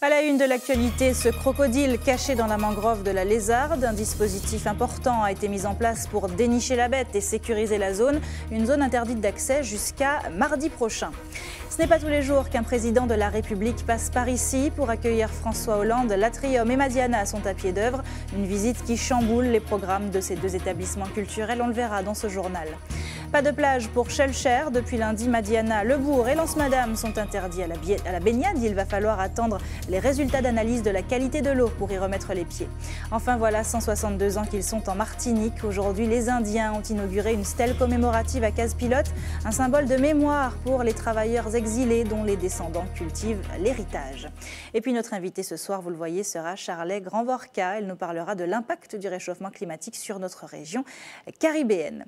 À la une de l'actualité, ce crocodile caché dans la mangrove de la Lézarde. Un dispositif important a été mis en place pour dénicher la bête et sécuriser la zone. Une zone interdite d'accès jusqu'à mardi prochain. Ce n'est pas tous les jours qu'un président de la République passe par ici pour accueillir François Hollande. L'Atrium et Madiana sont à pied d'œuvre. Une visite qui chamboule les programmes de ces deux établissements culturels. On le verra dans ce journal. Pas de plage pour Schellcher. Depuis lundi, Madiana, Le Bourg et Lens-Madame sont interdits à la baignade. Il va falloir attendre les résultats d'analyse de la qualité de l'eau pour y remettre les pieds. Enfin voilà 162 ans qu'ils sont en Martinique. Aujourd'hui, les Indiens ont inauguré une stèle commémorative à Case-Pilote, un symbole de mémoire pour les travailleurs exilés dont les descendants cultivent l'héritage. Et puis notre invité ce soir, vous le voyez, sera Charley Grand-Vorka. Elle nous parlera de l'impact du réchauffement climatique sur notre région caribéenne.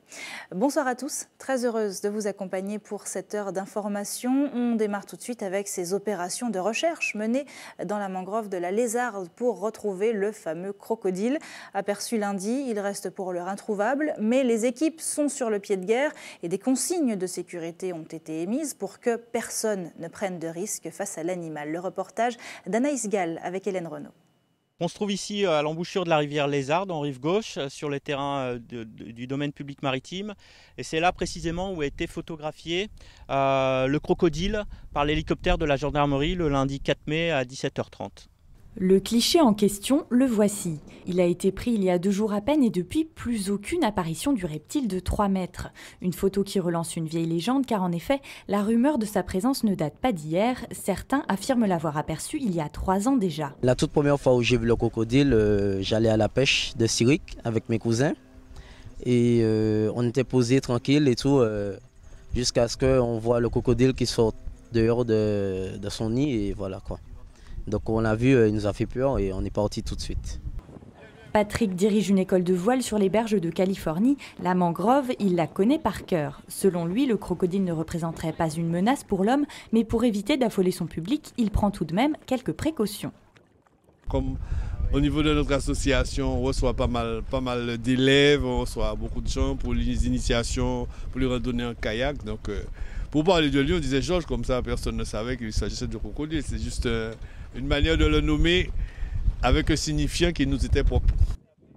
Bonsoir à tous, très heureuse de vous accompagner pour cette heure d'information. On démarre tout de suite avec ces opérations de recherche menées dans la mangrove de la Lézarde pour retrouver le fameux crocodile. Aperçu lundi, il reste pour l'heure introuvable, mais les équipes sont sur le pied de guerre et des consignes de sécurité ont été émises pour que personne ne prenne de risque face à l'animal. Le reportage d'Anaïs Gall avec Hélène Renaud. On se trouve ici à l'embouchure de la rivière Lézarde, en rive gauche, sur les terrains du domaine public maritime. Et c'est là précisément où a été photographié le crocodile par l'hélicoptère de la gendarmerie le lundi 4 mai à 17h30. Le cliché en question, le voici. Il a été pris il y a 2 jours à peine et depuis, plus aucune apparition du reptile de 3 mètres. Une photo qui relance une vieille légende car en effet, la rumeur de sa présence ne date pas d'hier. Certains affirment l'avoir aperçu il y a 3 ans déjà. La toute première fois où j'ai vu le crocodile, j'allais à la pêche de Syrique avec mes cousins. Et on était posés tranquille et tout, jusqu'à ce qu'on voit le crocodile qui sort dehors de son nid et voilà quoi. Donc on l'a vu, il nous a fait peur et on est parti tout de suite. Patrick dirige une école de voile sur les berges de Californie. La mangrove, il la connaît par cœur. Selon lui, le crocodile ne représenterait pas une menace pour l'homme, mais pour éviter d'affoler son public, il prend tout de même quelques précautions. Comme au niveau de notre association, on reçoit pas mal d'élèves, on reçoit beaucoup de gens pour les initiations, pour les randonnées en kayak. Donc, pour parler de lui, on disait Georges, comme ça personne ne savait qu'il s'agissait de crocodile. C'est juste une manière de le nommer avec un signifiant qui nous était propre.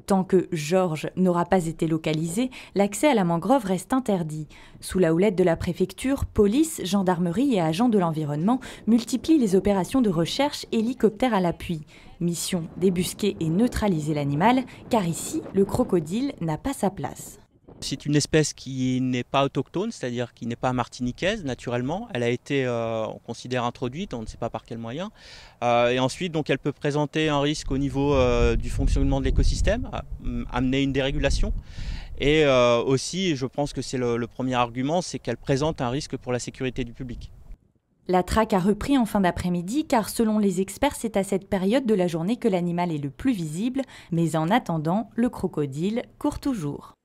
Tant que Georges n'aura pas été localisé, l'accès à la mangrove reste interdit. Sous la houlette de la préfecture, police, gendarmerie et agents de l'environnement multiplient les opérations de recherche, hélicoptères à l'appui. Mission débusquer et neutraliser l'animal, car ici, le crocodile n'a pas sa place. C'est une espèce qui n'est pas autochtone, c'est-à-dire qui n'est pas martiniquaise naturellement. Elle a été, on considère, introduite, on ne sait pas par quel moyen. Et ensuite, donc, elle peut présenter un risque au niveau du fonctionnement de l'écosystème, amener une dérégulation. Et aussi, je pense que c'est le premier argument, c'est qu'elle présente un risque pour la sécurité du public. La traque a repris en fin d'après-midi car selon les experts, c'est à cette période de la journée que l'animal est le plus visible. Mais en attendant, le crocodile court toujours.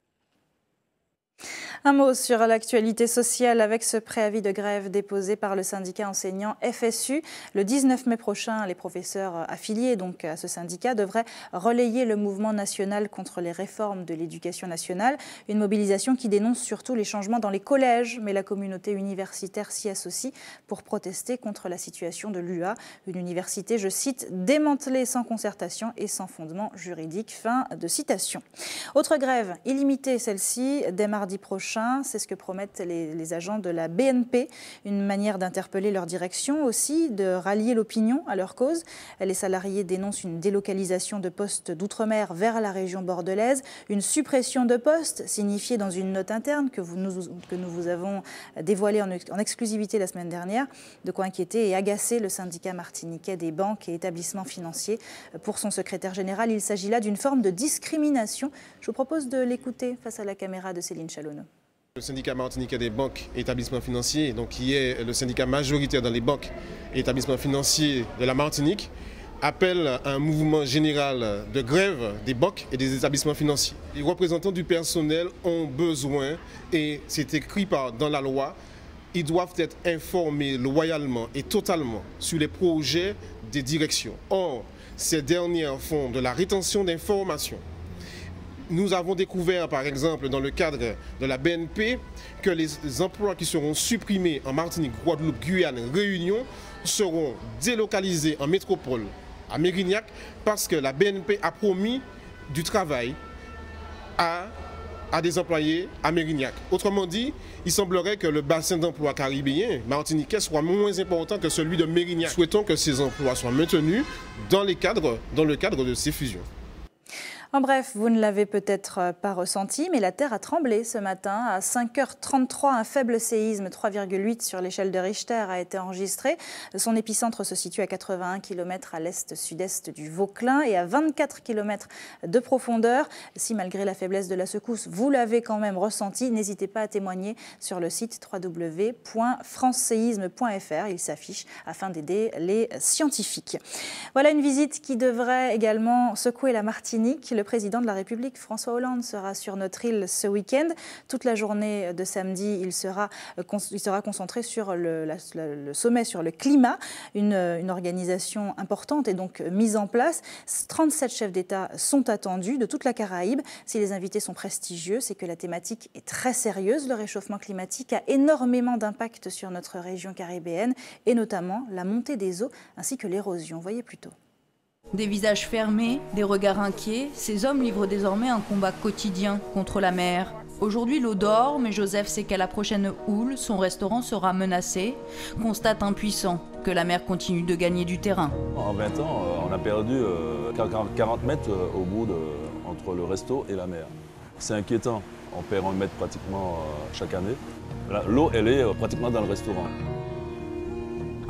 Un mot sur l'actualité sociale avec ce préavis de grève déposé par le syndicat enseignant FSU. Le 19 mai prochain, les professeurs affiliés donc à ce syndicat devraient relayer le mouvement national contre les réformes de l'éducation nationale. Une mobilisation qui dénonce surtout les changements dans les collèges, mais la communauté universitaire s'y associe pour protester contre la situation de l'UA. Une université, je cite, démantelée sans concertation et sans fondement juridique. Fin de citation. Autre grève illimitée, celle-ci, dès mardi prochain. C'est ce que promettent les agents de la BNP, une manière d'interpeller leur direction aussi, de rallier l'opinion à leur cause. Les salariés dénoncent une délocalisation de postes d'outre-mer vers la région bordelaise, une suppression de postes signifiée dans une note interne que nous vous avons dévoilée en exclusivité la semaine dernière, de quoi inquiéter et agacer le syndicat martiniquais des banques et établissements financiers. Pour son secrétaire général, il s'agit là d'une forme de discrimination. Je vous propose de l'écouter face à la caméra de Céline Chalonneau. Le syndicat martiniquais des banques et établissements financiers, donc qui est le syndicat majoritaire dans les banques et établissements financiers de la Martinique, appelle à un mouvement général de grève des banques et des établissements financiers. Les représentants du personnel ont besoin, et c'est écrit dans la loi, ils doivent être informés loyalement et totalement sur les projets des directions. Or, ces dernières font de la rétention d'informations. Nous avons découvert, par exemple, dans le cadre de la BNP, que les emplois qui seront supprimés en Martinique, Guadeloupe, Guyane, Réunion seront délocalisés en métropole à Mérignac parce que la BNP a promis du travail à des employés à Mérignac. Autrement dit, il semblerait que le bassin d'emploi caribéen, martiniquais, soit moins important que celui de Mérignac. Souhaitons que ces emplois soient maintenus dans le cadre de ces fusions. En bref, vous ne l'avez peut-être pas ressenti, mais la Terre a tremblé ce matin. À 5h33, un faible séisme, 3,8 sur l'échelle de Richter, a été enregistré. Son épicentre se situe à 81 km à l'est-sud-est du Vauclin et à 24 km de profondeur. Si malgré la faiblesse de la secousse, vous l'avez quand même ressenti, n'hésitez pas à témoigner sur le site www.franceséisme.fr. Il s'affiche afin d'aider les scientifiques. Voilà une visite qui devrait également secouer la Martinique. Le président de la République, François Hollande, sera sur notre île ce week-end. Toute la journée de samedi, il sera concentré sur le sommet sur le climat, une organisation importante est donc mise en place. 37 chefs d'État sont attendus de toute la Caraïbe. Si les invités sont prestigieux, c'est que la thématique est très sérieuse. Le réchauffement climatique a énormément d'impact sur notre région caribéenne et notamment la montée des eaux ainsi que l'érosion. Voyez plutôt. Des visages fermés, des regards inquiets, ces hommes livrent désormais un combat quotidien contre la mer. Aujourd'hui, l'eau dort, mais Joseph sait qu'à la prochaine houle, son restaurant sera menacé. Constate impuissant que la mer continue de gagner du terrain. En 20 ans, on a perdu 40 mètres au bout entre le resto et la mer. C'est inquiétant. On perd 1 mètre pratiquement chaque année. L'eau, elle est pratiquement dans le restaurant.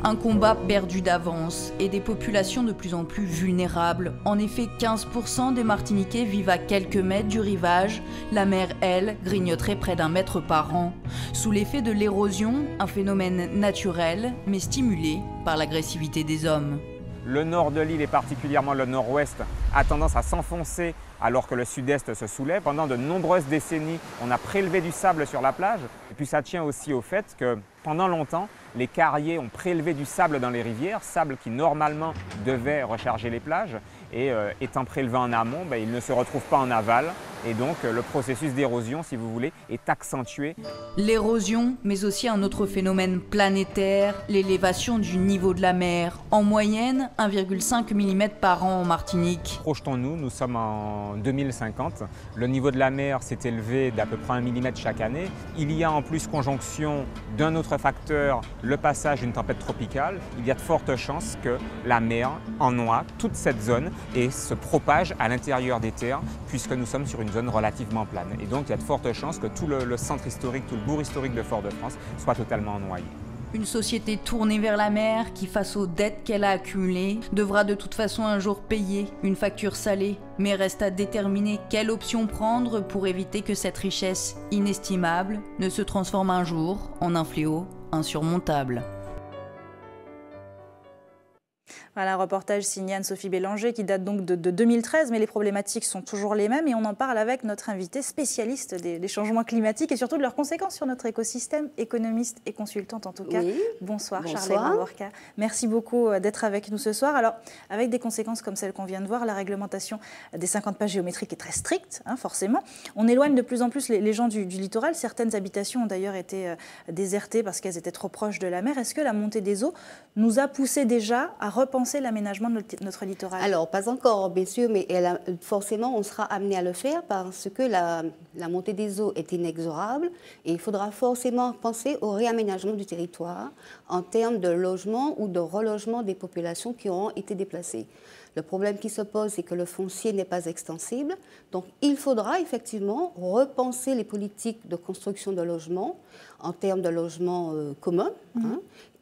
Un combat perdu d'avance et des populations de plus en plus vulnérables. En effet, 15% des Martiniquais vivent à quelques mètres du rivage. La mer, elle, grignoterait près d'1 mètre par an. Sous l'effet de l'érosion, un phénomène naturel, mais stimulé par l'agressivité des hommes. Le nord de l'île et particulièrement le nord-ouest a tendance à s'enfoncer alors que le sud-est se soulève. Pendant de nombreuses décennies, on a prélevé du sable sur la plage. Et puis ça tient aussi au fait que pendant longtemps, les carriers ont prélevé du sable dans les rivières, sable qui normalement devait recharger les plages. Et étant prélevé en amont, il ne se retrouve pas en aval. Et donc le processus d'érosion, si vous voulez, est accentué. L'érosion, mais aussi un autre phénomène planétaire, l'élévation du niveau de la mer. En moyenne, 1,5 mm par an en Martinique. Projetons-nous, nous sommes en 2050. Le niveau de la mer s'est élevé d'à peu près 1 mm chaque année. Il y a en plus conjonction d'un autre facteur, le passage d'une tempête tropicale. Il y a de fortes chances que la mer ennoie toute cette zone et se propage à l'intérieur des terres, puisque nous sommes sur une zone relativement plane. Et donc il y a de fortes chances que tout le centre historique, tout le bourg historique de Fort-de-France soit totalement noyé. Une société tournée vers la mer qui, face aux dettes qu'elle a accumulées, devra de toute façon un jour payer une facture salée, mais reste à déterminer quelle option prendre pour éviter que cette richesse inestimable ne se transforme un jour en un fléau insurmontable. Voilà un reportage signé Anne-Sophie Bélanger qui date donc de 2013, mais les problématiques sont toujours les mêmes et on en parle avec notre invitée spécialiste des changements climatiques et surtout de leurs conséquences sur notre écosystème, économiste et consultante en tout cas. Oui. Bonsoir Charlène Borca. Merci beaucoup d'être avec nous ce soir. Alors, avec des conséquences comme celles qu'on vient de voir, la réglementation des 50 pas géométriques est très stricte, forcément. On éloigne de plus en plus les gens du littoral. Certaines habitations ont d'ailleurs été désertées parce qu'elles étaient trop proches de la mer. Est-ce que la montée des eaux nous a poussé déjà à repenser l'aménagement de notre littoral? Alors, pas encore, bien sûr, mais forcément, on sera amené à le faire parce que la montée des eaux est inexorable et il faudra forcément penser au réaménagement du territoire en termes de logement ou de relogement des populations qui auront été déplacées. Le problème qui se pose, c'est que le foncier n'est pas extensible. Donc, il faudra effectivement repenser les politiques de construction de logements en termes de logements communs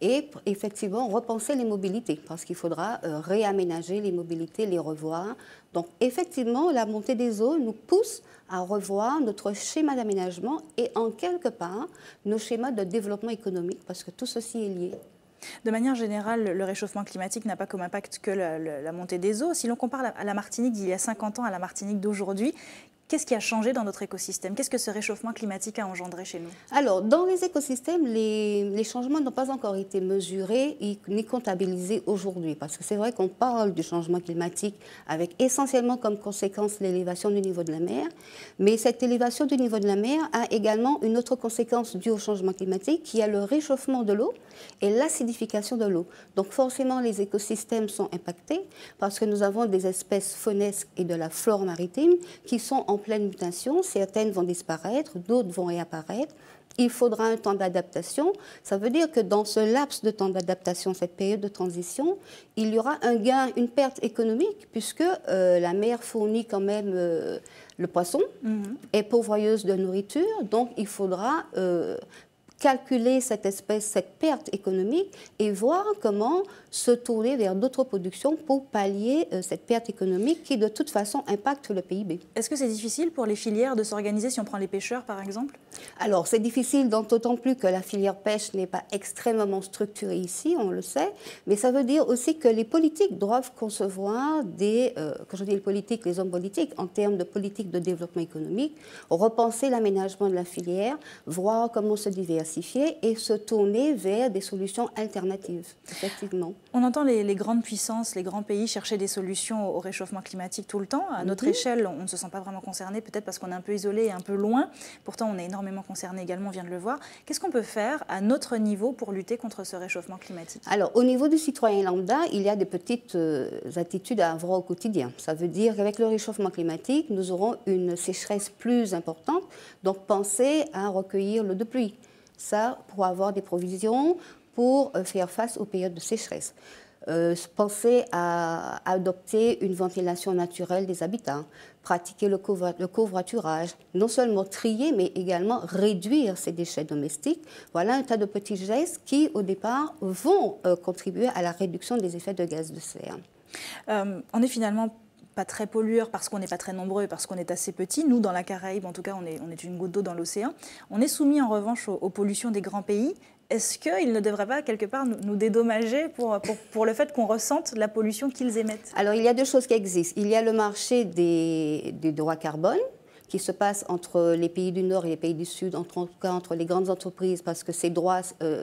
et effectivement repenser les mobilités parce qu'il faudra réaménager les mobilités, les revoir. Donc, effectivement, la montée des eaux nous pousse à revoir notre schéma d'aménagement et en quelque part nos schémas de développement économique parce que tout ceci est lié. De manière générale, le réchauffement climatique n'a pas comme impact que la montée des eaux. Si l'on compare à la Martinique d'il y a 50 ans à la Martinique d'aujourd'hui, Qu'est-ce qui a changé dans notre écosystème? Qu'est-ce que ce réchauffement climatique a engendré chez nous? Alors, dans les écosystèmes, les changements n'ont pas encore été mesurés ni comptabilisés aujourd'hui. Parce que c'est vrai qu'on parle du changement climatique avec essentiellement comme conséquence l'élévation du niveau de la mer. Mais cette élévation du niveau de la mer a également une autre conséquence due au changement climatique qui est le réchauffement de l'eau et l'acidification de l'eau. Donc forcément, les écosystèmes sont impactés parce que nous avons des espèces faunesques et de la flore maritime qui sont en pleine mutation. Certaines vont disparaître, d'autres vont réapparaître. Il faudra un temps d'adaptation. Ça veut dire que dans ce laps de temps d'adaptation, cette période de transition, il y aura un gain, une perte économique, puisque la mer fournit quand même le poisson, est pourvoyeuse de nourriture. Donc, il faudra calculer cette perte économique et voir comment se tourner vers d'autres productions pour pallier cette perte économique qui, de toute façon, impacte le PIB. Est-ce que c'est difficile pour les filières de s'organiser si on prend les pêcheurs, par exemple? Alors, c'est difficile, d'autant plus que la filière pêche n'est pas extrêmement structurée ici, on le sait, mais ça veut dire aussi que les politiques doivent concevoir quand je dis les politiques, les hommes politiques, en termes de politique de développement économique, repenser l'aménagement de la filière, voir comment se diversifier et se tourner vers des solutions alternatives, effectivement. On entend les grandes puissances, les grands pays chercher des solutions au réchauffement climatique tout le temps. À notre échelle, on ne se sent pas vraiment concerné, peut-être parce qu'on est un peu isolé et un peu loin. Pourtant, on est énormément concerné également, on vient de le voir. Qu'est-ce qu'on peut faire à notre niveau pour lutter contre ce réchauffement climatique? Alors, au niveau du citoyen lambda, il y a des petites attitudes à avoir au quotidien. Ça veut dire qu'avec le réchauffement climatique, nous aurons une sécheresse plus importante. Donc, pensez à recueillir l'eau de pluie. Ça, pour avoir des provisions pour faire face aux périodes de sécheresse. Pensez à adopter une ventilation naturelle des habitats, pratiquer le covoiturage, non seulement trier, mais également réduire ces déchets domestiques. Voilà un tas de petits gestes qui, au départ, vont contribuer à la réduction des effets de gaz de serre. On est finalement pas très pollueur parce qu'on n'est pas très nombreux, parce qu'on est assez petit. Nous, dans la Caraïbe, en tout cas, on est une goutte d'eau dans l'océan. On est soumis, en revanche, aux pollutions des grands pays. Est-ce qu'ils ne devraient pas, quelque part, nous dédommager pour le fait qu'on ressente la pollution qu'ils émettent? Alors, il y a deux choses qui existent. Il y a le marché des droits carbone, qui se passe entre les pays du Nord et les pays du Sud, en tout cas entre les grandes entreprises, parce que ces droits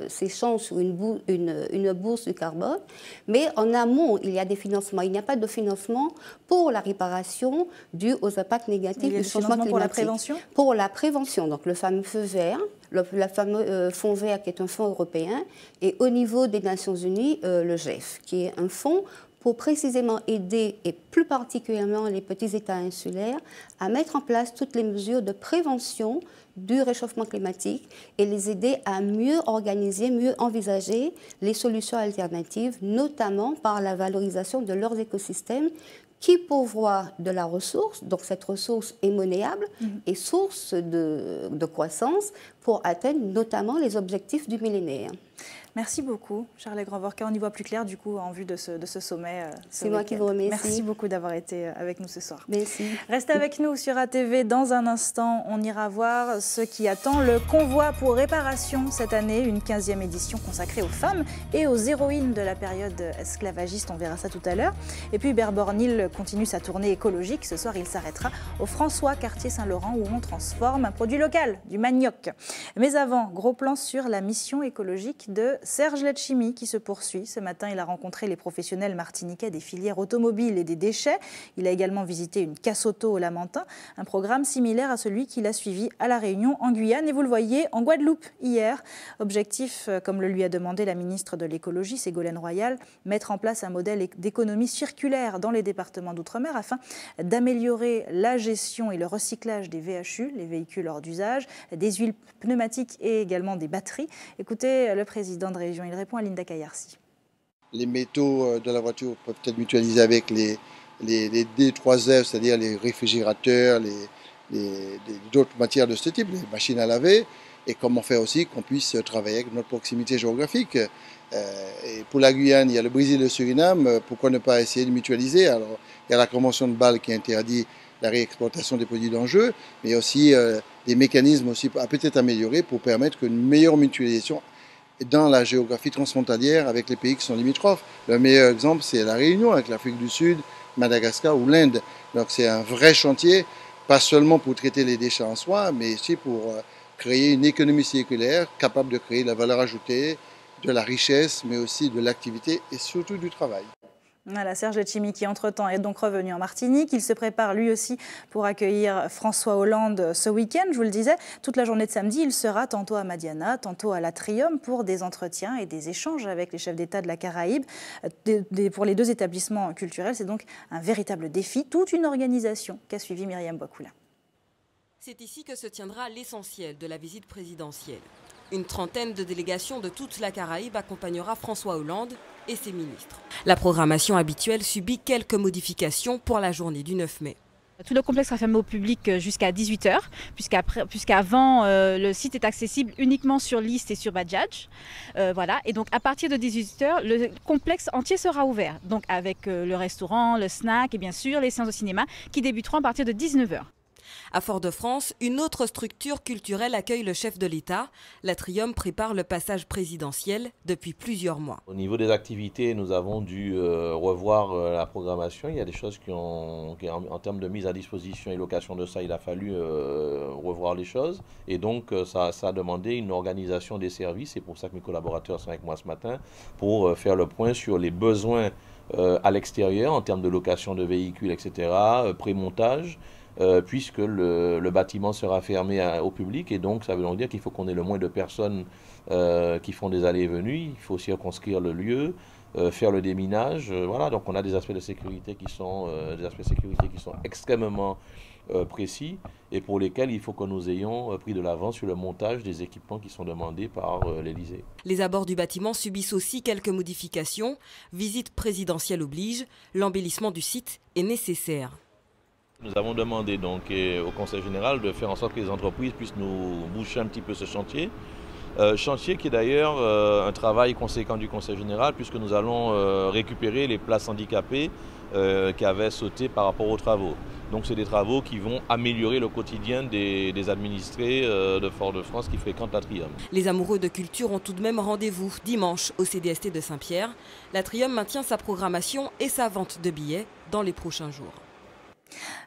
s'échangent sur une bourse du carbone. Mais en amont, il y a des financements. Il n'y a pas de financement pour la réparation due aux impacts négatifs du changement climatique. Pour la prévention? Pour la prévention, donc le fameux feu vert, le fameux fonds vert qui est un fonds européen, et au niveau des Nations Unies, le GEF, qui est un fonds pour précisément aider, et plus particulièrement les petits États insulaires, à mettre en place toutes les mesures de prévention du réchauffement climatique et les aider à mieux organiser, mieux envisager les solutions alternatives, notamment par la valorisation de leurs écosystèmes qui pourvoient de la ressource, donc cette ressource est monnayable et source de croissance pour atteindre notamment les objectifs du millénaire. Merci beaucoup, Charlotte Grand-Vorka. On y voit plus clair, du coup, en vue de ce sommet. C'est moi qui vous remercie. Merci beaucoup d'avoir été avec nous ce soir. Merci. Restez avec nous sur ATV. Dans un instant, on ira voir ce qui attend le convoi pour réparation cette année, une 15e édition consacrée aux femmes et aux héroïnes de la période esclavagiste. On verra ça tout à l'heure. Et puis, Hubert Bornil continue sa tournée écologique. Ce soir, il s'arrêtera au François, quartier Saint-Laurent, où on transforme un produit local, du manioc. Mais avant, gros plan sur la mission écologique de Serge Letchimy qui se poursuit. Ce matin, il a rencontré les professionnels martiniquais des filières automobiles et des déchets. Il a également visité une casse auto au Lamentin, un programme similaire à celui qu'il a suivi à La Réunion, en Guyane et vous le voyez, en Guadeloupe hier. Objectif, comme le lui a demandé la ministre de l'écologie, Ségolène Royal, mettre en place un modèle d'économie circulaire dans les départements d'outre-mer afin d'améliorer la gestion et le recyclage des VHU, les véhicules hors d'usage, des huiles pneumatiques et également des batteries. Écoutez le président de région, il répond à Linda Kayarsi. Les métaux de la voiture peuvent être mutualisés avec les D3F, c'est-à-dire les réfrigérateurs, d'autres matières de ce type, les machines à laver, et comment faire aussi qu'on puisse travailler avec notre proximité géographique. Et pour la Guyane, il y a le Brésil et le Suriname, pourquoi ne pas essayer de mutualiser? Alors, il y a la Convention de Bâle qui interdit la réexploitation des produits d'enjeu, mais aussi des mécanismes aussi à peut-être améliorer pour permettre une meilleure mutualisation dans la géographie transfrontalière avec les pays qui sont limitrophes. Le meilleur exemple, c'est la Réunion avec l'Afrique du Sud, Madagascar ou l'Inde. Donc c'est un vrai chantier pas seulement pour traiter les déchets en soi, mais aussi pour créer une économie circulaire capable de créer de la valeur ajoutée, de la richesse, mais aussi de l'activité et surtout du travail. Voilà, Serge Letchimy qui entre-temps est donc revenu en Martinique. Il se prépare lui aussi pour accueillir François Hollande ce week-end. Je vous le disais, toute la journée de samedi, il sera tantôt à Madiana, tantôt à l'Atrium pour des entretiens et des échanges avec les chefs d'État de la Caraïbe. Pour les deux établissements culturels, c'est donc un véritable défi, toute une organisation qu'a suivi Myriam Boakoula. C'est ici que se tiendra l'essentiel de la visite présidentielle. Une trentaine de délégations de toute la Caraïbe accompagnera François Hollande et ses ministres. La programmation habituelle subit quelques modifications pour la journée du 9 mai. Tout le complexe sera fermé au public jusqu'à 18 h, puisqu'avant, le site est accessible uniquement sur liste et sur Bajaj. Voilà. Et donc, à partir de 18 h, le complexe entier sera ouvert. Donc, avec le restaurant, le snack et bien sûr les séances de cinéma qui débuteront à partir de 19 h. À Fort-de-France, une autre structure culturelle accueille le chef de l'État. L'Atrium prépare le passage présidentiel depuis plusieurs mois. Au niveau des activités, nous avons dû revoir la programmation. Il y a des choses en termes de mise à disposition et location de ça, il a fallu revoir les choses. Et donc, ça a demandé une organisation des services. C'est pour ça que mes collaborateurs sont avec moi ce matin pour faire le point sur les besoins à l'extérieur en termes de location de véhicules, etc., pré-montage. Puisque le bâtiment sera fermé au public et donc ça veut donc dire qu'il faut qu'on ait le moins de personnes qui font des allées et venues. Il faut circonscrire le lieu, faire le déminage. Voilà, donc on a des aspects de sécurité qui sont extrêmement précis et pour lesquels il faut que nous ayons pris de l'avance sur le montage des équipements qui sont demandés par l'Élysée. Les abords du bâtiment subissent aussi quelques modifications. Visite présidentielle oblige, l'embellissement du site est nécessaire. Nous avons demandé donc au Conseil général de faire en sorte que les entreprises puissent nous boucher un petit peu ce chantier. Chantier qui est d'ailleurs un travail conséquent du Conseil général puisque nous allons récupérer les places handicapées qui avaient sauté par rapport aux travaux. Donc c'est des travaux qui vont améliorer le quotidien des administrés de Fort-de-France qui fréquentent l'Atrium. Les amoureux de culture ont tout de même rendez-vous dimanche au CDST de Saint-Pierre. L'Atrium maintient sa programmation et sa vente de billets dans les prochains jours.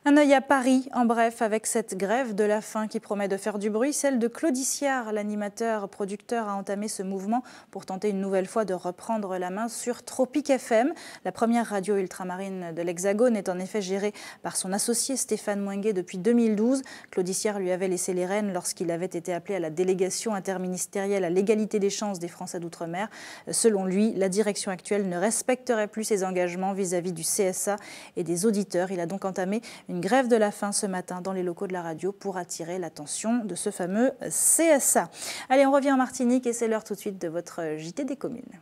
Un œil à Paris, en bref, avec cette grève de la faim qui promet de faire du bruit. Celle de Claude Issiard, l'animateur-producteur, a entamé ce mouvement pour tenter une nouvelle fois de reprendre la main sur Tropic FM. La première radio ultramarine de l'Hexagone est en effet gérée par son associé Stéphane Mouinguet depuis 2012. Claude Issiard lui avait laissé les rênes lorsqu'il avait été appelé à la délégation interministérielle à l'égalité des chances des Français d'outre-mer. Selon lui, la direction actuelle ne respecterait plus ses engagements vis-à-vis du CSA et des auditeurs. Il a donc entamé une grève de la faim ce matin dans les locaux de la radio pour attirer l'attention de ce fameux CSA. Allez, on revient en Martinique et c'est l'heure tout de suite de votre JT des communes.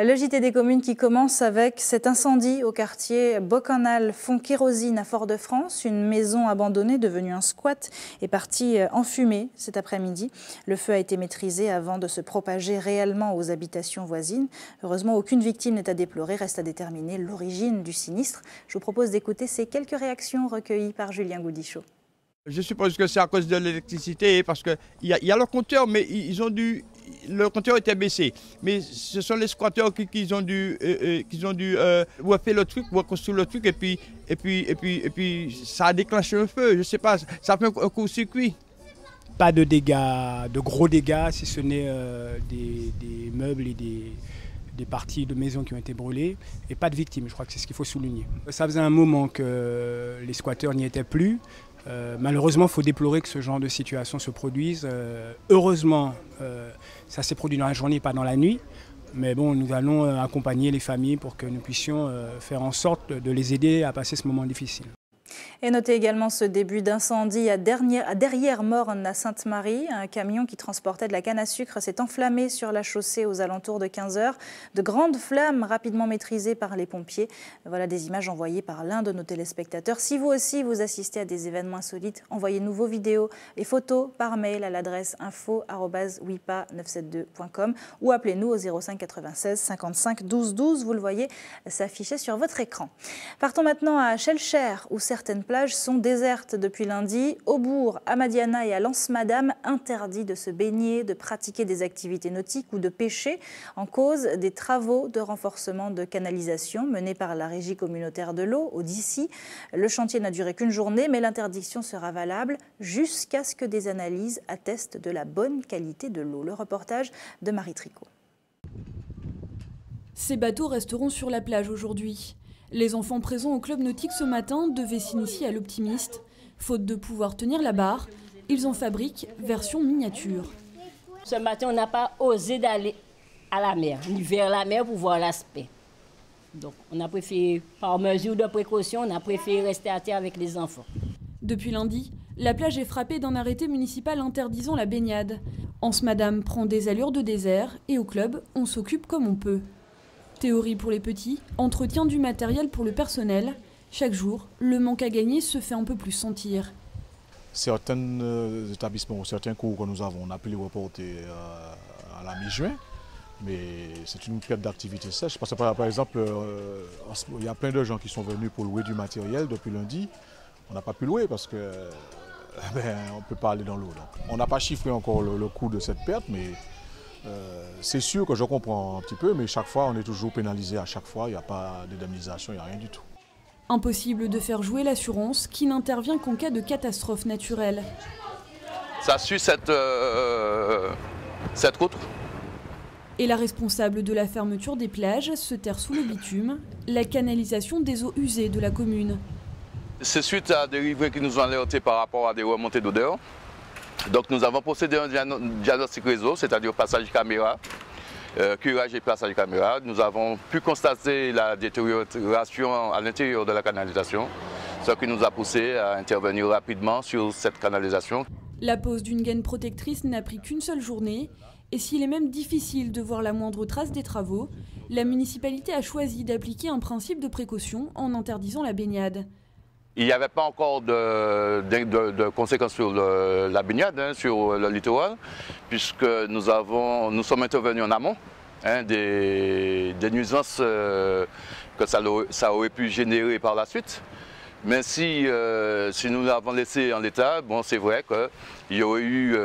Le JT des communes qui commence avec cet incendie au quartier Bocanal, fond kérosine à Fort-de-France. Une maison abandonnée devenue un squat est partie en fumée cet après-midi. Le feu a été maîtrisé avant de se propager réellement aux habitations voisines. Heureusement, aucune victime n'est à déplorer. Reste à déterminer l'origine du sinistre. Je vous propose d'écouter ces quelques réactions recueillies par Julien Goudichaud. Je suppose que c'est à cause de l'électricité parce qu'il y a leur compteur, mais le compteur était baissé. Mais ce sont les squatteurs qui ont dû refaire le truc, reconstruire le truc et puis ça a déclenché un feu. Je ne sais pas, ça fait un court-circuit. Pas de dégâts, de gros dégâts, si ce n'est des meubles et des parties de maisons qui ont été brûlées et pas de victimes, je crois que c'est ce qu'il faut souligner. Ça faisait un moment que les squatteurs n'y étaient plus. Malheureusement, il faut déplorer que ce genre de situation se produise. Heureusement, ça s'est produit dans la journée, pas dans la nuit. Mais bon, nous allons accompagner les familles pour que nous puissions faire en sorte de les aider à passer ce moment difficile. Et notez également ce début d'incendie à Derrière-Morne à Sainte-Marie. Un camion qui transportait de la canne à sucre s'est enflammé sur la chaussée aux alentours de 15 h. De grandes flammes rapidement maîtrisées par les pompiers. Voilà des images envoyées par l'un de nos téléspectateurs. Si vous aussi vous assistez à des événements insolites, envoyez-nous vos vidéos et photos par mail à l'adresse info@wipa972.com ou appelez-nous au 05 96 55 12 12. Vous le voyez s'afficher sur votre écran. Partons maintenant à Schellcher où certaines plages sont désertes depuis lundi. Aubourg, à Madiana et à Lens-Madame, interdit de se baigner, de pratiquer des activités nautiques ou de pêcher en cause des travaux de renforcement de canalisation menés par la Régie communautaire de l'eau, Odyssey. Le chantier n'a duré qu'une journée, mais l'interdiction sera valable jusqu'à ce que des analyses attestent de la bonne qualité de l'eau. Le reportage de Marie Tricot. Ces bateaux resteront sur la plage aujourd'hui. Les enfants présents au club nautique ce matin devaient s'initier à l'optimiste. Faute de pouvoir tenir la barre, ils en fabriquent version miniature. Ce matin, on n'a pas osé d'aller à la mer, ni vers la mer pour voir l'aspect. Donc, on a préféré, par mesure de précaution, on a préféré rester à terre avec les enfants. Depuis lundi, la plage est frappée d'un arrêté municipal interdisant la baignade. Lens-Madame prend des allures de désert et au club, on s'occupe comme on peut. Théorie pour les petits, entretien du matériel pour le personnel. Chaque jour, le manque à gagner se fait un peu plus sentir. Certains établissements ou certains cours que nous avons, on a pu les reporter à la mi-juin, mais c'est une perte d'activité sèche. Parce que par exemple, il y a plein de gens qui sont venus pour louer du matériel depuis lundi. On n'a pas pu louer parce que on ne peut pas aller dans l'eau. On n'a pas chiffré encore le coût de cette perte, mais c'est sûr que je comprends un petit peu, mais chaque fois, on est toujours pénalisé. À chaque fois, il n'y a pas d'indemnisation, il n'y a rien du tout. Impossible de faire jouer l'assurance qui n'intervient qu'en cas de catastrophe naturelle. Ça suit cette route. Et la responsable de la fermeture des plages se terre sous le bitume, la canalisation des eaux usées de la commune. C'est suite à des riverains qui nous ont alertés par rapport à des remontées d'odeur. Donc nous avons procédé à un diagnostic réseau, c'est-à-dire passage caméra, curage et passage caméra. Nous avons pu constater la détérioration à l'intérieur de la canalisation, ce qui nous a poussé à intervenir rapidement sur cette canalisation. La pose d'une gaine protectrice n'a pris qu'une seule journée, et s'il est même difficile de voir la moindre trace des travaux, la municipalité a choisi d'appliquer un principe de précaution en interdisant la baignade. Il n'y avait pas encore de conséquences sur la baignade, sur le littoral, puisque nous sommes intervenus en amont des nuisances que ça aurait pu générer par la suite. Mais si nous l'avons laissé en l'état, bon, c'est vrai qu'il y aurait eu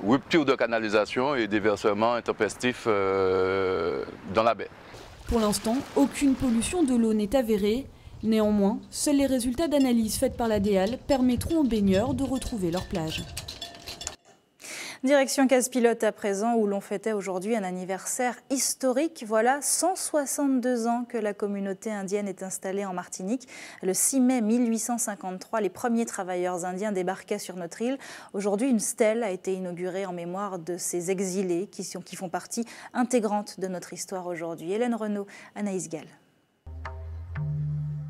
rupture de canalisation et déversement intempestif dans la baie. Pour l'instant, aucune pollution de l'eau n'est avérée. Néanmoins, seuls les résultats d'analyse faites par la DEAL permettront aux baigneurs de retrouver leur plage. Direction Casse-Pilote à présent, où l'on fêtait aujourd'hui un anniversaire historique. Voilà 162 ans que la communauté indienne est installée en Martinique. Le 6 mai 1853, les premiers travailleurs indiens débarquaient sur notre île. Aujourd'hui, une stèle a été inaugurée en mémoire de ces exilés qui font partie intégrante de notre histoire aujourd'hui. Hélène Renaud, Anaïs Gall.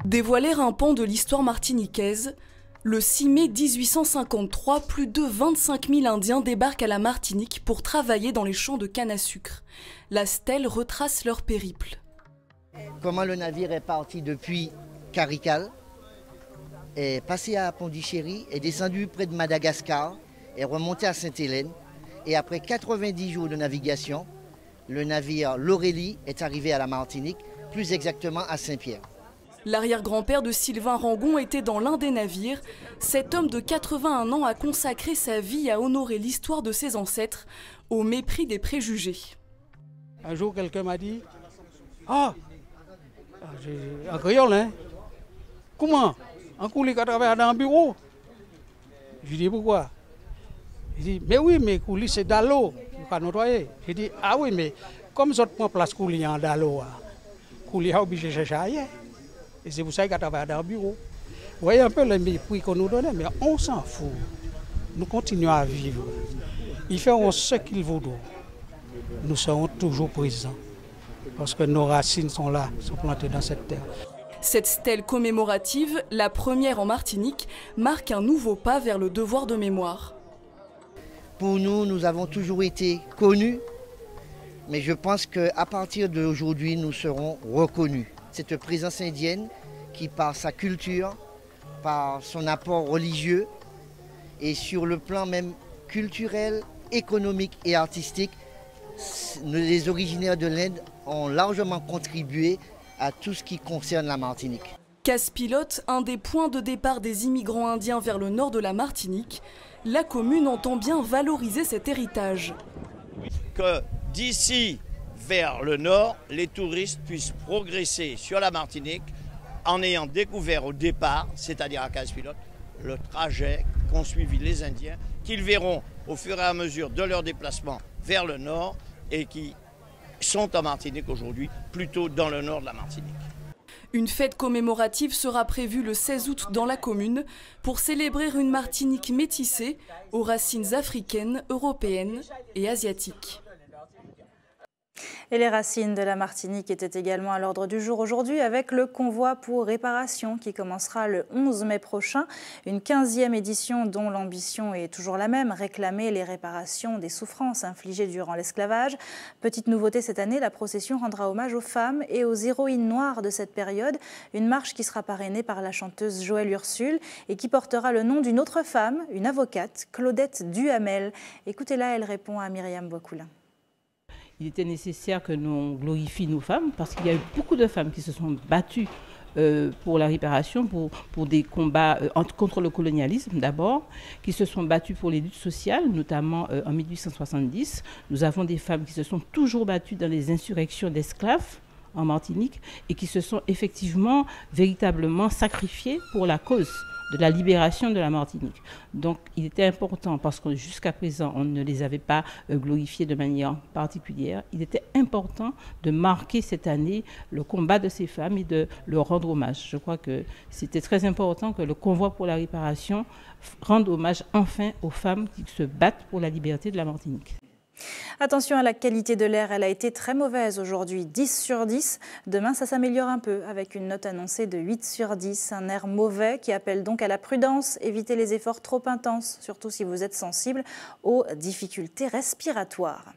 Dévoiler un pan de l'histoire martiniquaise, le 6 mai 1853, plus de 25 000 Indiens débarquent à la Martinique pour travailler dans les champs de canne à sucre. La stèle retrace leur périple. Comment le navire est parti depuis Carical, est passé à Pondichéry, est descendu près de Madagascar, est remonté à Sainte-Hélène, et après 90 jours de navigation, le navire l'Aurélie est arrivé à la Martinique, plus exactement à Saint-Pierre. L'arrière-grand-père de Sylvain Rangon était dans l'un des navires. Cet homme de 81 ans a consacré sa vie à honorer l'histoire de ses ancêtres, au mépris des préjugés. Un jour, quelqu'un m'a dit « Ah, en créole, hein? Comment? Un coulis qui travaille dans un bureau ?» Je dis « Pourquoi ?» Il dit « Mais oui, mais coulis c'est dans l'eau, il ne faut pas nettoyer. » Je dis « Ah oui, mais comme ça prend place coulis dans l'eau, coulis a obligé de chercher ailleurs. » Et c'est pour ça qu'il travaille dans le bureau. Vous voyez un peu le mépris qu'on nous donnait, mais on s'en fout. Nous continuons à vivre. Ils feront ce qu'ils voudront. Nous serons toujours présents. Parce que nos racines sont là, sont plantées dans cette terre. Cette stèle commémorative, la première en Martinique, marque un nouveau pas vers le devoir de mémoire. Pour nous, nous avons toujours été connus, mais je pense qu'à partir d'aujourd'hui, nous serons reconnus. Cette présence indienne qui, par sa culture, par son apport religieux et sur le plan même culturel, économique et artistique, les originaires de l'Inde ont largement contribué à tout ce qui concerne la Martinique. Casse-Pilote, un des points de départ des immigrants indiens vers le nord de la Martinique, la commune entend bien valoriser cet héritage. Que d'ici vers le nord, les touristes puissent progresser sur la Martinique en ayant découvert au départ, c'est-à-dire à Casse-Pilote, le trajet qu'ont suivi les Indiens, qu'ils verront au fur et à mesure de leur déplacement vers le nord et qui sont en Martinique aujourd'hui, plutôt dans le nord de la Martinique. Une fête commémorative sera prévue le 16 août dans la commune pour célébrer une Martinique métissée aux racines africaines, européennes et asiatiques. Et les racines de la Martinique étaient également à l'ordre du jour aujourd'hui avec le convoi pour réparation qui commencera le 11 mai prochain. Une 15e édition dont l'ambition est toujours la même, réclamer les réparations des souffrances infligées durant l'esclavage. Petite nouveauté cette année, la procession rendra hommage aux femmes et aux héroïnes noires de cette période. Une marche qui sera parrainée par la chanteuse Joëlle Ursule et qui portera le nom d'une autre femme, une avocate, Claudette Duhamel. Écoutez-la, elle répond à Myriam Boiscoulin. Il était nécessaire que nous glorifions nos femmes parce qu'il y a eu beaucoup de femmes qui se sont battues pour la réparation, pour des combats contre le colonialisme d'abord, qui se sont battues pour les luttes sociales, notamment en 1870. Nous avons des femmes qui se sont toujours battues dans les insurrections d'esclaves en Martinique et qui se sont effectivement, véritablement sacrifiées pour la cause de la libération de la Martinique. Donc il était important, parce que jusqu'à présent on ne les avait pas glorifiées de manière particulière, il était important de marquer cette année le combat de ces femmes et de leur rendre hommage. Je crois que c'était très important que le convoi pour la réparation rende hommage enfin aux femmes qui se battent pour la liberté de la Martinique. Attention à la qualité de l'air, elle a été très mauvaise aujourd'hui, 10 sur 10. Demain, ça s'améliore un peu avec une note annoncée de 8 sur 10. Un air mauvais qui appelle donc à la prudence, évitez les efforts trop intenses, surtout si vous êtes sensible aux difficultés respiratoires.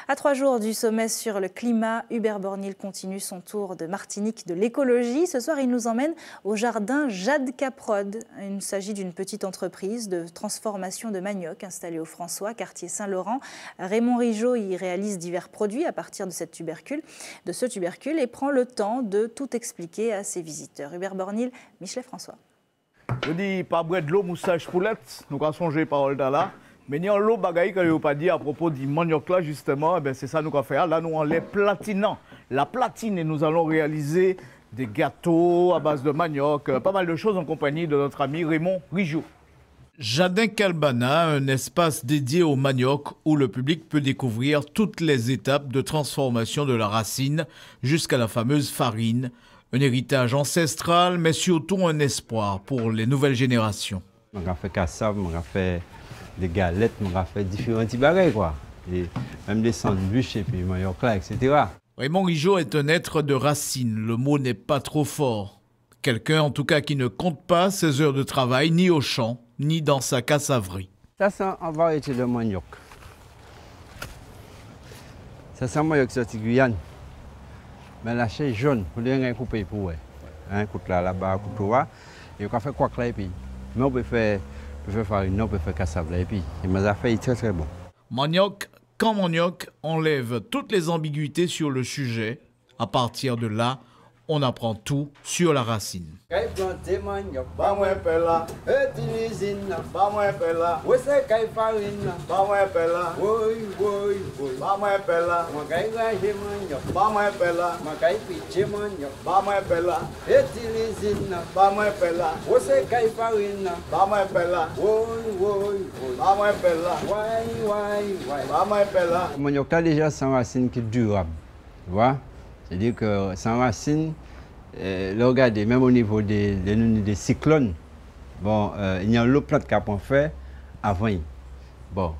À 3 jours du sommet sur le climat, Hubert Bornil continue son tour de Martinique de l'écologie. Ce soir, il nous emmène au jardin Jade Caprode. Il s'agit d'une petite entreprise de transformation de manioc installée au François, quartier Saint-Laurent. Raymond Rigeot y réalise divers produits à partir de ce tubercule et prend le temps de tout expliquer à ses visiteurs. Hubert Bornil, Michelet François. Je dis pas boire de l'eau, moussage poulette, nous avons songé parole là. Mais il y a l'eau bagaille que je pas dit à propos du manioc là justement, c'est ça nous avons fait. Là nous on les platinant. La platine et nous allons réaliser des gâteaux à base de manioc, pas mal de choses en compagnie de notre ami Raymond Rigeot. Jardin Calbana, un espace dédié au manioc où le public peut découvrir toutes les étapes de transformation de la racine jusqu'à la fameuse farine. Un héritage ancestral, mais surtout un espoir pour les nouvelles générations. On a fait cassave, on a fait des galettes, on a fait différents petits bagages, quoi. Et même des sandwichs et puis manioc là, etc. Raymond Rigeot est un être de racine, le mot n'est pas trop fort. Quelqu'un en tout cas qui ne compte pas ses heures de travail ni au champ, ni dans sa cassaverie. Ça c'est en variété de manioc. Ça c'est un manioc sorti Guyane. Mais la chair jaune, vous devez couper pour eux. Un coup là-bas, un coup là, et on peut faire quoi là et puis. Mais on peut faire farine, on peut faire cassave là et puis. Et mes affaires sont très très bon. Manioc, quand manioc enlève toutes les ambiguïtés sur le sujet. À partir de là, on apprend tout sur la racine. Le manioc là déjà c'est une racine qui est durable. Tu vois? C'est-à-dire que sans racine, regardez, même au niveau des cyclones, bon, il y a l'autre plante qu'on fait avant. Bon,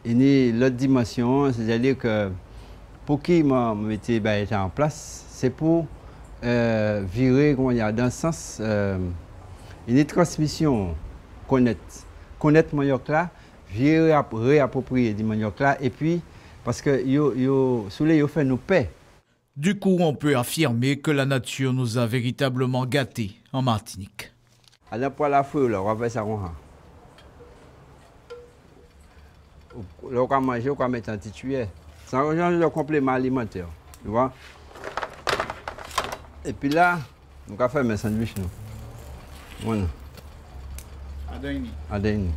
il y a l'autre dimension, c'est-à-dire que pour qui m'a mis en place, c'est pour virer dans le sens, une transmission, connaître le manioc là, virer réapproprier du manioc là, et puis, parce que sous les fait nous paix. Du coup, on peut affirmer que la nature nous a véritablement gâtés en Martinique. À la poêle à feu, on va faire ça comme ça. On va manger, on va mettre un petit tuyau. C'est un complément alimentaire. Tu vois? Et puis là, Nous avons fait mes sandwichs, nous. Voilà. Adaini.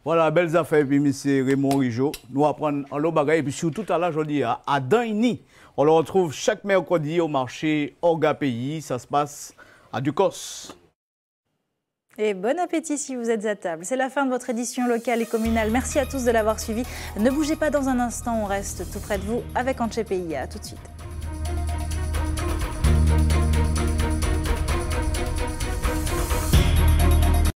Voilà, belles affaires, puis M. Raymond Rijo. Nous apprenons en l'eau bagaille, et puis surtout à là, je dis, à Daini. On le retrouve chaque mercredi au marché Orga Pays. Ça se passe à Ducos. Et bon appétit si vous êtes à table. C'est la fin de votre édition locale et communale. Merci à tous de l'avoir suivi. Ne bougez pas dans un instant, on reste tout près de vous avec Anche Pays. À tout de suite.